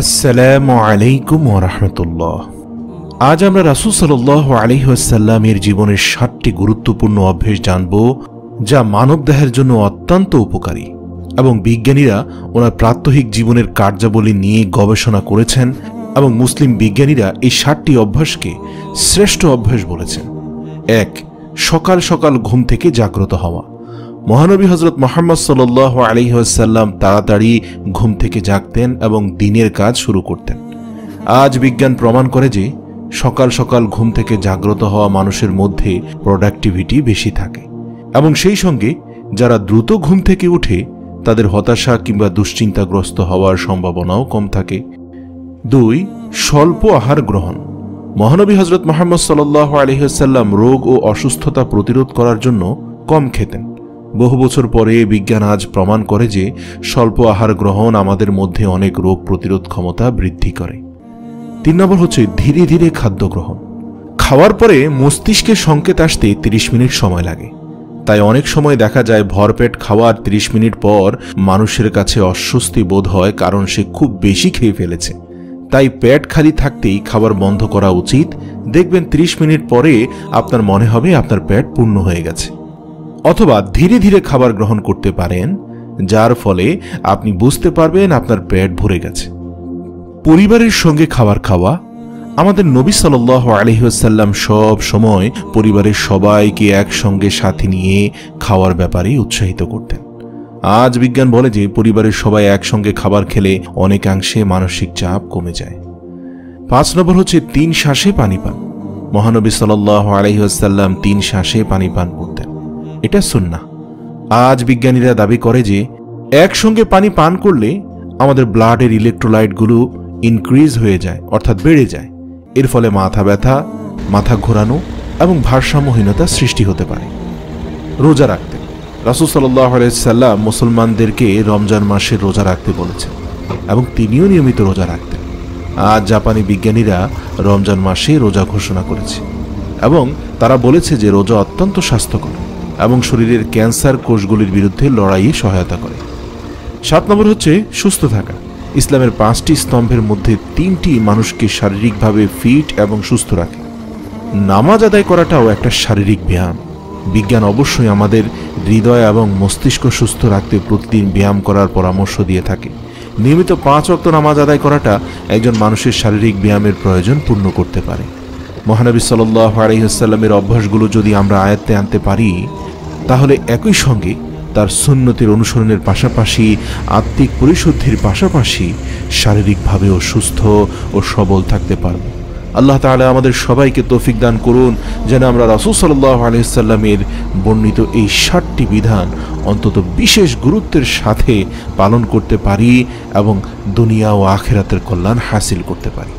আসসালামু আলাইকুম ওয়া রাহমাতুল্লাহ। আজ আমরা রাসূল সাল্লাল্লাহু আলাইহি ওয়াসাল্লামের জীবনের ৭টি গুরুত্বপূর্ণ অভ্যাস জানব, যা মানবদেহের জন্য অত্যন্ত উপকারী এবং বিজ্ঞানীরা ওনার প্রাত্যহিক জীবনের কার্যাবলী নিয়ে গবেষণা করেছেন এবং মুসলিম বিজ্ঞানীরা এই ৭টি অভ্যাসকে শ্রেষ্ঠ অভ্যাস বলেছেন। ১. সকাল সকাল ঘুম থেকে জাগ্রত হওয়া। মহানবী হযরত মুহাম্মদ সাল্লাল্লাহু আলাইহি ওয়াসাল্লাম তাড়াতাড়ি ঘুম থেকে জাগতেন এবং দিনের কাজ শুরু করতেন। আজ বিজ্ঞান প্রমাণ করে যে সকাল সকাল ঘুম থেকে জাগ্রত হওয়া মানুষের মধ্যে প্রোডাক্টিভিটি বেশি থাকে এবং সেই সঙ্গে যারা দ্রুত ঘুম থেকে উঠে তাদের হতাশা কিংবা দুশ্চিন্তাগ্রস্ত হওয়ার সম্ভাবনাও কম থাকে। ২. স্বল্প আহার গ্রহণ। মহানবী হযরত মুহাম্মদ সাল্লাল্লাহু আলাইহি ওয়াসাল্লাম রোগ ও অসুস্থতা প্রতিরোধ করার জন্য কম খেতেন। বহু বছর পরে বিজ্ঞান আজ প্রমাণ করে যে স্বল্প আহার গ্রহণ আমাদের মধ্যে অনেক রোগ প্রতিরোধ ক্ষমতা বৃদ্ধি করে। ৩ নম্বর হচ্ছে ধীরে ধীরে খাদ্য গ্রহণ। খাওয়ার পরে মস্তিষ্কের সংকেত আসতে ৩০ মিনিট সময় লাগে, তাই অনেক সময় দেখা যায় ভরপেট খাওয়ার ৩০ মিনিট পর মানুষের কাছে অস্বস্তি বোধ হয়, কারণ সে খুব বেশি খেয়ে ফেলেছে। তাই পেট খালি থাকতেই খাবার বন্ধ করা উচিত। দেখবেন ৩০ মিনিট পরে আপনার মনে হবে আপনার পেট পূর্ণ হয়ে গেছে। অথবা ধীরে ধীরে খাবার গ্রহণ করতে পারেন, যার ফলে আপনি বুঝতে পারবেন আপনার পেট ভরে গেছে। পরিবারের সঙ্গে খাবার খাওয়া। আমাদের নবী সাল্লাল্লাহু আলাইহি ওয়াসাল্লাম সব সময় পরিবারের সবাইকে একসঙ্গে সাথে নিয়ে খাওয়ার ব্যাপারে উৎসাহিত করতেন। আজ বিজ্ঞান বলে যে পরিবারের সবাই একসঙ্গে খাবার খেলে অনেকাংশে মানসিক চাপ কমে যায়। ৫ নম্বর হচ্ছে ৩ শ্বাসে পানি পান। মহানবী সাল্লাল্লাহু আলাইহি ওয়াসাল্লাম ৩ শ্বাসে পানি পান করতেন। এটা সুন্নাহ। আজ বিজ্ঞানীরা দাবি করে যে একসঙ্গে পানি পান করলে আমাদের ব্লাডের ইলেকট্রোলাইটগুলো ইনক্রিজ হয়ে যায়, অর্থাৎ বেড়ে যায়। এর ফলে মাথা ব্যথা, মাথা ঘোরানো এবং ভারসাম্যহীনতা সৃষ্টি হতে পারে। রোজা রাখতে। রাসূল সাল্লাল্লাহু আলাইহি ওয়াসাল্লাম মুসলমানদেরকে রমজান মাসে রোজা রাখতে বলেছেন এবং তিনিও নিয়মিত রোজা রাখতেন। আজ জাপানি বিজ্ঞানীরা রমজান মাসে রোজা ঘোষণা করেছে এবং তারা বলেছে যে রোজা অত্যন্ত স্বাস্থ্যকর এবং শরীরের ক্যান্সার কোষগুলির বিরুদ্ধে লড়াইয়ে সহায়তা করে। ৭ নম্বর হচ্ছে সুস্থ থাকা। ইসলামের ৫টি স্তম্ভের মধ্যে ৩টি মানুষকে শারীরিকভাবে ফিট এবং সুস্থ রাখে। নামাজ আদায় করাটাও একটা শারীরিক ব্যায়াম। বিজ্ঞান অবশ্যই আমাদের হৃদয় এবং মস্তিষ্ক সুস্থ রাখতে প্রতিদিন ব্যায়াম করার পরামর্শ দিয়ে থাকে। নিয়মিত ৫ ওয়াক্ত নামাজ আদায় করাটা একজন মানুষের শারীরিক ব্যায়ামের প্রয়োজন পূর্ণ করতে পারে। মহানবী সাল্লাল্লাহু আলাইহি ওয়াসাল্লামের অভ্যাসগুলো যদি আমরা আয়ত্তে আনতে পারি, তাহলে একই সঙ্গে তার সুন্নতের অনুসরণের পাশাপাশি আত্মিক পরিশুদ্ধির পাশাপাশি শারীরিকভাবেও সুস্থ ও সবল থাকতে পারব। আল্লাহ তাআলা আমাদের সবাইকে তৌফিক দান করুন যেন আমরা রাসূল সাল্লাল্লাহু আলাইহি ওয়াসাল্লামের বর্ণিত এই ৭টি বিধান অন্তত বিশেষ গুরুত্বের সাথে পালন করতে পারি এবং দুনিয়া ও আখিরাতের কল্যাণ হাসিল করতে পারি।